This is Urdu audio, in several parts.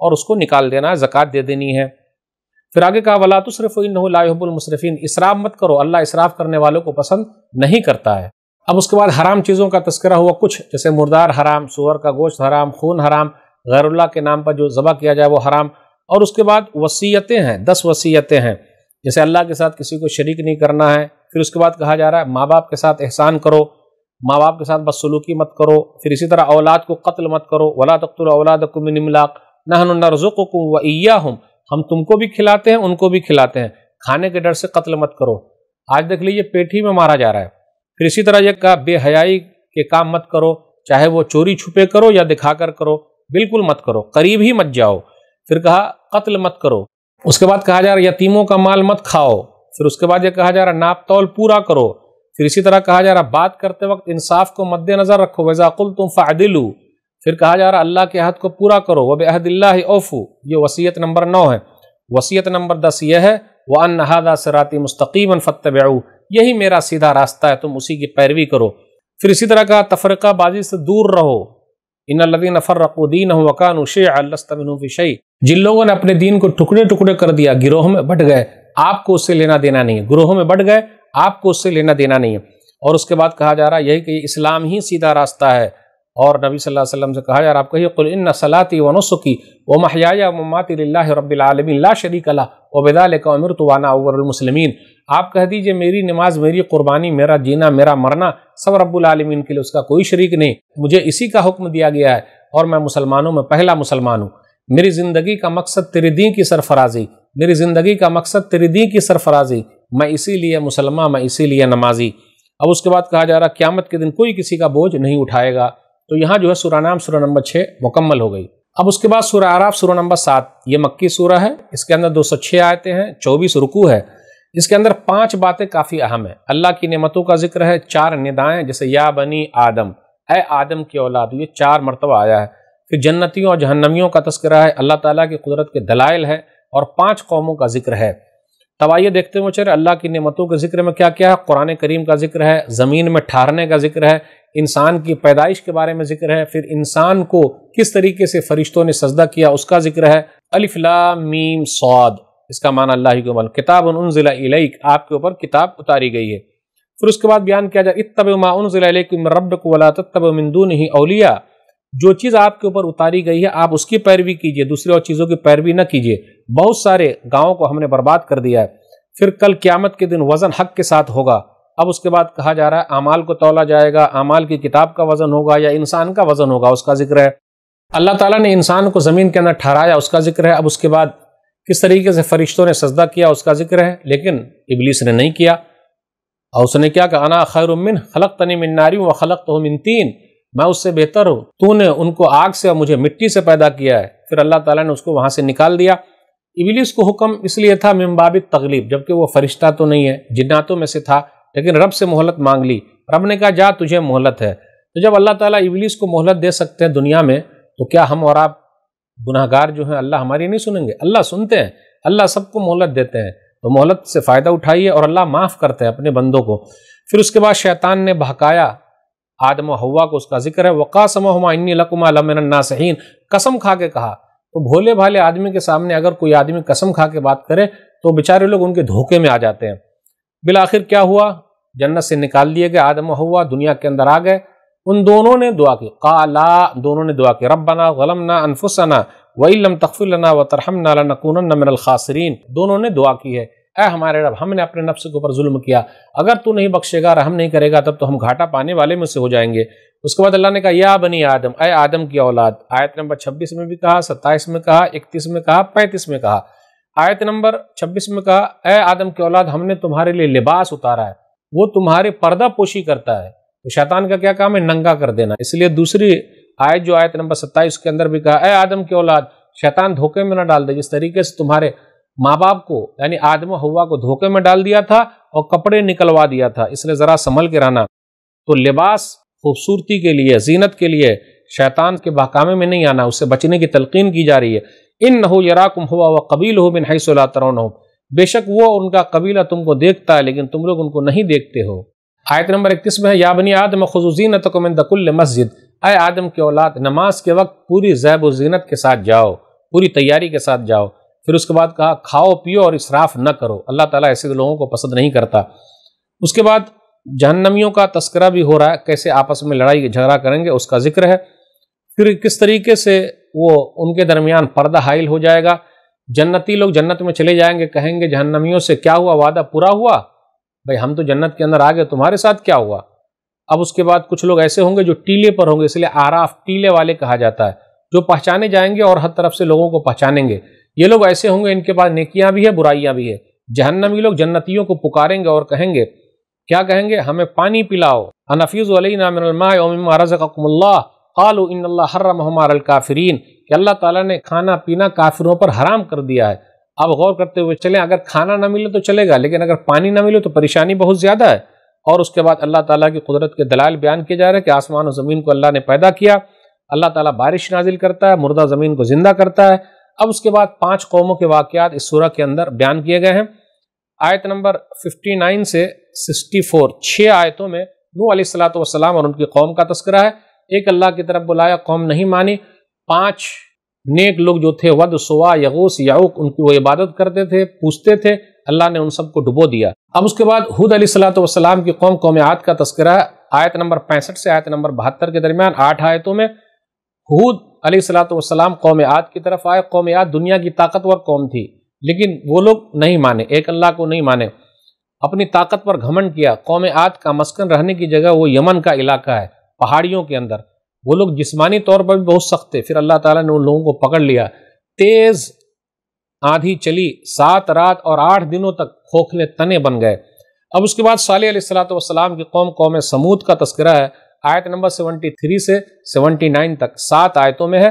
اور اس کو نکال دینا ہے، زکوٰۃ دے دینی ہے۔ پھر آگے کہا وَلَا تُسْرِفُوا إِنَّهُ لَا يُحِبُّ الْمُسْرِفِينَ، اسراف مت کرو، اللہ اسراف کرنے والوں کو پسند نہیں کرتا ہے۔ اب اس کے بعد حرام چیزوں کا تذکرہ ہوا کچھ، جیسے مردار حرام، سور کا گوشت حرام، خون حرام، غیر اللہ کے نام پر جو ذبح کیا جائے وہ حرام۔ اور اس کے بعد وصیتیں ہیں، 10 وصیتیں ہیں، جیسے اللہ کے ساتھ کسی کو شریک نہیں کرنا ہے۔ پھر اس کے بعد کہا جا رہا ہے ماں باپ کے ساتھ احسان کرو، ماں باپ کے ساتھ بدسلوکی مت کرو۔ پھر اسی طرح اولاد کو قتل مت کرو، وَلَا تَقْتُلُوا أَوْلَادَكُم مِّنْ إِمْلَاقٍ نَحْنُ نَرْزُقُكُمْ وَإِيَّاهُمْ، ہم تم کو بھی کھلاتے ہیں ان کو بھی کھلاتے ہیں، کھانے کے ڈر سے قتل مت کرو۔ آج دیکھ لیجیے پیٹ ہی میں مارا جا رہا ہے۔ پھر اسی طرح یہ کہا بے حیائی کے کام مت کرو، چاہے وہ چوری چھپے کرو یا دکھا کر کرو، بالکل مت کرو، قریب ہی مت جاؤ۔ پھر کہا قتل مت کرو۔ اس کے بعد کہا جا رہا یتیموں کا مال مت کھاؤ۔ پھر اس کے بعد یہ کہا جا رہا ناپ تول پورا کرو۔ پھر اسی طرح کہا جا رہا بات کرتے وقت انصاف کو مد نظر رکھو، وَإِذَا قُلْتُمْ فَاعْدِلُوا۔ پھر کہا جا رہا اللہ کے عہد کو پورا کرو، وَبِعَهْدِ اللَّهِ أَوْفُوا، یہ وصیت نمبر 9 ہے۔ وصیت نمبر 10 یہ ہے وَأَنَّ هَذَا صِرَاطِي مُسْتَقِيمًا فَاتَّبِعُوهُ، یہی میرا سیدھا راستہ ہے، تم اسی کی پیروی کرو۔ پھر اسی طرح کہا تفرقہ بازی سے دور رہو، إِنَّ الَّذِينَ فَرَّقُوا دِينَهُمْ وَكَانُوا شِيَعًا لَّسْتَ مِنْهُمْ فِي شَيْءٍ، جن لوگوں نے اپنے دین کو ٹکڑے ٹکڑے کر دیا، گروہوں میں بٹ گئے، آپ کو اس سے لینا دینا نہیں ہے، گروہوں میں بٹ گئے، آپ کو اس سے لینا دینا نہیں ہے۔ اور اس کے بعد کہا جا رہا ہے یہی کہ اسلام ہی سیدھا راستہ ہے، اور نبی صلی اللہ علیہ وسلم سے کہا جا رہا آپ کہیے قل ان صلاتی و نسکی و محیای و مماتی للہ رب العالمین لا شریک لہ وبذلک امرت وانا اول المسلمین، آپ کہہ دیجئے میری نماز، میری قربانی، میرا جینا، میرا مرنا سب رب العالمین کے لیے، اس کا کوئی شریک نہیں، مجھے اسی کا حکم دیا گیا ہے اور میں مسلمانوں میں پہلا مسلمان ہوں۔ میری زندگی کا مقصد تیرے دین کی سرفرازی، میری زندگی کا مقصد تیرے دین کی سرفرازی، میں اسی لیے مسلمان، میں اسی لیے نمازی۔ اب اس کے بعد کہا جا رہا قیامت کے دن کوئی کسی کا بوجھ نہیں اٹھائے گا۔ تو یہاں جو ہے سورہ نام سورہ نمبر 6 مکمل ہو گئی۔ اب اس کے بعد سورہ اعراف سورہ نمبر 7، یہ مکی سورہ ہے، اس کے اندر 206 آیتیں ہیں، 24 رکوع ہے۔ اس کے اندر 5 باتیں کافی اہم ہیں۔ اللہ کی نعمتوں کا ذکر ہے، 4 ندائیں جیسے یا بنی آدم، اے آدم کی اولاد، یہ 4 مرتبہ آیا ہے۔ پھر جنتیوں اور جہنمیوں کا تذکرہ ہے، اللہ تعالیٰ کی قدرت کے دلائل ہے، اور 5 قوموں کا ذکر ہے۔ تب آئیے دیکھتے ہیں چلے اللہ کی نعمتوں کے ذکر میں کیا کیا ہے۔ قرآن کریم کا ذکر ہے، زمین میں ٹھہرنے کا ذکر ہے، انسان کی پیدائش کے بارے میں ذکر ہے، پھر انسان کو کس طریقے سے فرشتوں نے سجدہ کیا اس کا ذکر ہے۔ الف لام میم صاد، اس کا معنی اللہ ہی کو معلوم، کتاب انزل الیک، آپ کے اوپر کتاب اتاری گئی ہے۔ پھر اس کے بعد بیان کیا جائے اتبعوا ما انزل الیکم من ربکم ولا تتبعوا من دونہ اولیاء، جو چیز آپ کے اوپر اتاری گئی ہے آپ اس کی پیروی کیجئے، دوسرے اور چیزوں کی پیروی نہ کیجئے۔ بہت سارے گاؤں کو ہم نے برباد کر دیا ہے۔ پھر کل قیامت کے دن وزن حق کے ساتھ ہوگا۔ اب اس کے بعد کہا جا رہا ہے اعمال کو تولا جائے گا، اعمال کی کتاب کا وزن ہوگا یا انسان کا وزن ہوگا، اس کا ذکر ہے۔ اللہ تعالیٰ نے انسان کو زمین کے اندر ٹھہرایا، اس کا ذکر ہے۔ اب اس کے بعد کس طریقے سے فرشتوں نے سجدہ کیا اس کا ذکر ہے، لیکن ابلیس نے نہیں کیا، اور اس نے کیا کہ انا خیر منہ خلقتنی من نار وخلقتہ من طین، میں اس سے بہتر ہوں، تو نے ان کو آگ سے اور مجھے مٹی سے پیدا کیا ہے۔ پھر اللہ تعالیٰ نے اس کو وہاں سے نکال دیا۔ ابلیس کو حکم اس لیے تھا من باب التغلیب، جبکہ وہ فرشتہ تو نہیں ہے، جناتوں میں سے تھا، لیکن رب سے مہلت مانگ لی۔ رب نے کہا جا تجھے مہلت ہے۔ تو جب اللہ تعالیٰ ابلیس کو مہلت دے سکتے ہیں دنیا میں، تو کیا ہم اور آپ گناہگار جو ہیں اللہ ہماری نہیں سنیں گے؟ اللہ سنتے ہیں، اللہ سب کو مہلت دیتے ہیں، تو مہلت سے فائدہ اٹھائیے، اور اللہ معاف کرتے ہیں اپنے بندوں کو۔ پھر اس کے بعد شیطان نے بہکایا آدم و حوا کو، اس کا ذکر ہے وَقَاسَمَهُمَا إِنِّي لَكُمَا لَمِنَ النَّاصِحِينَ، قسم کھا کے کہا۔ تو بھولے بھالے آدمی کے سامنے اگر کوئی آدمی قسم کھا کے بات کرے تو بیچارے لوگ ان کے دھوکے میں آ جاتے ہیں۔ بالآخر کیا ہوا؟ جنت سے نکال دیے گئے آدم و حوا، دنیا کے اندر آ گئے۔ ان دونوں نے دعا کی، قالا، دونوں نے دعا کی ربنا ظلمنا انفسنا وَإِن لَّمْ تَغْفِرْ لَنَا وَتَرْحَمْنَا لَنَكُونَنَّ مِنَ الْخَاسِرِينَ، دونوں نے دعا کی ہے، اے ہمارے رب ہم نے اپنے نفس کے اوپر ظلم کیا، اگر تو نہیں بخشے گا، رحم نہیں کرے گا، تب تو ہم گھاٹا پانے والے میں سے ہو جائیں گے۔ اس کے بعد اللہ نے کہا یا بنی آدم، اے آدم کی اولاد، آیت نمبر 26 میں بھی کہا، 27 میں کہا، 31 میں کہا، 35 میں کہا۔ آیت نمبر 26 میں کہا اے آدم کی اولاد ہم نے تمہارے لیے لباس اتارا ہے، وہ تمہارے پردہ پوشی کرتا ہے۔ تو شیطان کا کیا کام ہے؟ ننگا کر دینا۔ اس لیے دوسری آیت جو آیت نمبر 27 کے اندر بھی کہا اے آدم کی اولاد، شیطان دھوکے میں نہ ڈال دے، جس طریقے سے تمہارے ماں باپ کو یعنی آدم و حوا کو دھوکے میں ڈال دیا تھا اور کپڑے نکلوا دیا تھا، اس لیے ذرا سنبھل کے رہنا۔ تو لباس خوبصورتی کے لیے، زینت کے لیے، شیطان کے بہکامے میں نہیں آنا، اس سے بچنے کی تلقین کی جا رہی ہے۔ انہ یراکم ہوا وقبیلہ من حیث لا ترونہم، بے شک وہ ان کا قبیلہ تم کو دیکھتا ہے لیکن تم لوگ ان کو نہیں دیکھتے ہو۔ آیت نمبر 31 میں ہے یا بنی آدم خذوا زینتکم عند کل مسجد، اے آدم کی اولاد نماز کے وقت پوری زیب و زینت کے ساتھ جاؤ۔ پوری تیاری کے ساتھ جاؤ۔ پھر اس کے بعد کہا کھاؤ پیو اور اسراف نہ کرو، اللہ تعالیٰ ایسے لوگوں کو پسند نہیں کرتا۔ اس کے بعد جہنمیوں کا تذکرہ بھی ہو رہا ہے، کیسے آپس میں لڑائی جھگڑا کریں گے اس کا ذکر ہے۔ پھر کس طریقے سے وہ ان کے درمیان پردہ حائل ہو جائے گا۔ جنتی لوگ جنت میں چلے جائیں گے، کہیں گے جہنمیوں سے کیا ہوا، وعدہ پورا ہوا؟ بھائی ہم تو جنت کے اندر آ گئے، تمہارے ساتھ کیا ہوا؟ اب اس کے بعد کچھ لوگ ایسے ہوں گے جو ٹیلے پر ہوں گے، اس لیے آراف ٹیلے والے کہا جاتا ہے، جو پہچانے جائیں گے اور ہر طرف سے لوگوں کو پہچانیں گے۔ یہ لوگ ایسے ہوں گے ان کے پاس نیکیاں بھی ہے برائیاں بھی ہے۔ جہنمی لوگ جنتیوں کو پکاریں گے اور کہیں گے، کیا کہیں گے؟ ہمیں پانی پلاؤ، انفیضوا علینا من الماء ومما رزقکم اللہ قالوا ان اللہ حرمہما علی الکافرین، کہ اللہ تعالیٰ نے کھانا پینا کافروں پر حرام کر دیا ہے۔ اب غور کرتے ہوئے چلیں، اگر کھانا نہ ملے تو چلے گا، لیکن اگر پانی نہ ملے تو پریشانی بہت زیادہ ہے۔ اور اس کے بعد اللہ تعالیٰ کی قدرت کے دلائل بیان کیے جا رہے ہیں کہ آسمان و زمین کو اللہ نے پیدا کیا، اللہ تعالیٰ بارش نازل کرتا ہے، مردہ زمین کو زندہ کرتا ہے۔ اب اس کے بعد 5 قوموں کے واقعات اس سورہ کے اندر بیان کیے گئے ہیں۔ آیت نمبر 59 سے 64، 6 آیتوں میں نوح علیہ السلام اور ان کی قوم کا تذکرہ ہے۔ ایک اللہ کی طرف بلایا، قوم نہیں مانی۔ 5 نیک لوگ جو تھے، ود، سوا، یغوث، یعوق، ان کی وہ عبادت کرتے تھے، پوچھتے تھے، اللہ نے ان سب کو ڈبو دیا۔ اب اس کے بعد ہود علیہ السلام کی قوم عاد کا تذکرہ ہے۔ آیت نمبر 65 سے آیت نمبر 72 کے درمیان 8 آیتوں میں ہود علیہ السلام قوم عاد کی طرف آئے۔ قوم عاد دنیا کی طاقتور قوم تھی، لیکن وہ لوگ نہیں مانے، ایک اللہ کو نہیں مانے، اپنی طاقت پر گھمنڈ کیا۔ قوم عاد کا مسکن رہنے کی جگہ وہ یمن کا علاقہ ہے، پہاڑیوں کے اندر۔ وہ لوگ جسمانی طور پر بھی بہت سخت تھے، پھر اللہ تعالیٰ نے ان لوگوں کو پکڑ لیا۔ تیز آندھی چلی، 7 رات اور 8 دنوں تک کھوکھلے تنے بن گئے۔ اب اس کے بعد صالح علیہ السلام کی قوم سمود کا تذکرہ ہے۔ آیت نمبر 73 سے 79 تک 7 آیتوں میں ہے۔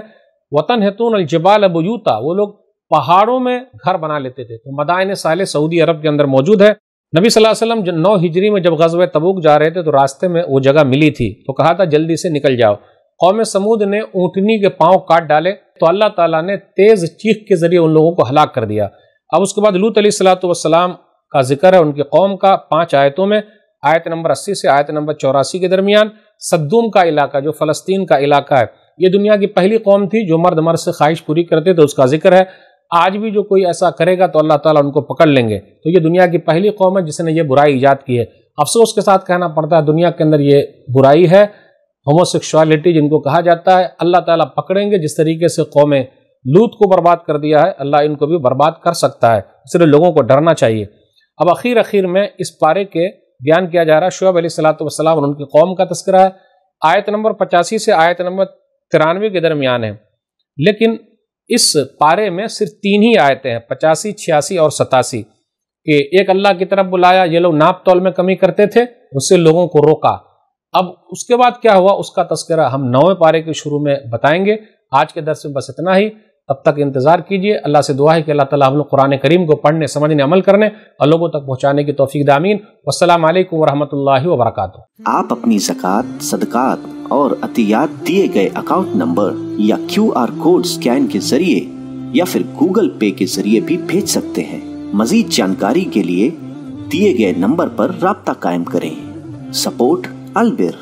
وَتَنْحِتُونَ الْجِبَالَ بُيُوتًا، وہ لوگ پہاڑوں میں گھر بنا لیتے تھے۔ تو مدائن صالح سعودی عرب کے اندر موجود ہے۔ نبی صلی اللہ علیہ وسلم 9 ہجری میں جب غزوہ تبوک جا رہے تھے تو راستے میں وہ جگہ ملی تھی، تو کہا تھا جلدی سے نکل جاؤ۔ قوم سمود نے اونٹنی کے پاؤں کاٹ ڈالے تو اللہ تعالیٰ نے تیز چیخ کے ذریعے ان لوگوں کو ہلاک کر دیا۔ اب اس کے بعد لوط علیہ السلام کا ذکر ہے، ان کی قوم کا 5 آیتوں میں۔ آیت نمبر 80 سے آیت نمبر 84 کے درمیان صدوم کا علاقہ جو فلسطین کا علاقہ ہے، یہ دنیا کی پہلی قوم تھی جو مرد سے خواہش پوری کرتے تھے، اس کا ذکر ہے۔ آج بھی جو کوئی ایسا کرے گا تو اللہ تعالیٰ ان کو پکڑ لیں گے۔ تو یہ دنیا کی پہلی قوم ہے جس نے یہ برائی ایجاد کی ہے۔ افسوس کے ساتھ کہنا پڑتا ہے دنیا کے اندر یہ برائی ہے، ہوموسیکشوالٹی جن کو کہا جاتا ہے، اللہ تعالیٰ پکڑیں گے۔ جس طریقے سے قوم لوط کو برباد کر دیا ہے، اللہ ان کو بھی برباد کر سکتا ہے، اس لیے لوگوں کو ڈرنا چاہیے۔ اب اخیر میں اس پارے کے بیان کیا جا رہا ہے شعیب علیہ السلام اور ان کی قوم کا تذکرہ ہے۔ آیت نمبر 85 سے آیت نمبر 93 کے درمیان ہے، لیکن اس پارے میں صرف 3 ہی آیتیں ہیں، 85، 86 اور 87، کہ ایک اللہ کی طرف بلایا، یہ لوگ ناپ تول میں کمی کرتے تھے، اس سے لوگوں کو روکا۔ اب اس کے بعد کیا ہوا اس کا تذکرہ ہم 9ویں پارے کے شروع میں بتائیں گے۔ آج کے درس میں بس اتنا ہی، تب تک انتظار کیجیے۔ اللہ سے دعا ہے کہ اللہ تعالیٰ ہم لوگ قرآن کریم کو پڑھنے، سمجھنے، عمل کرنے اور لوگوں تک پہنچانے کی توفیق دے، آمین۔ والسلام علیکم ورحمۃ اللہ وبرکاتہ۔ آپ اپنی زکوٰۃ، صدقات اور عطیات دیے گئے اکاؤنٹ نمبر یا QR کوڈ سکین کے ذریعے یا پھر گوگل پے کے ذریعے بھی بھیج سکتے ہیں۔ مزید جانکاری کے لیے دیے گئے نمبر پر رابطہ قائم کریں۔ سپورٹ البر۔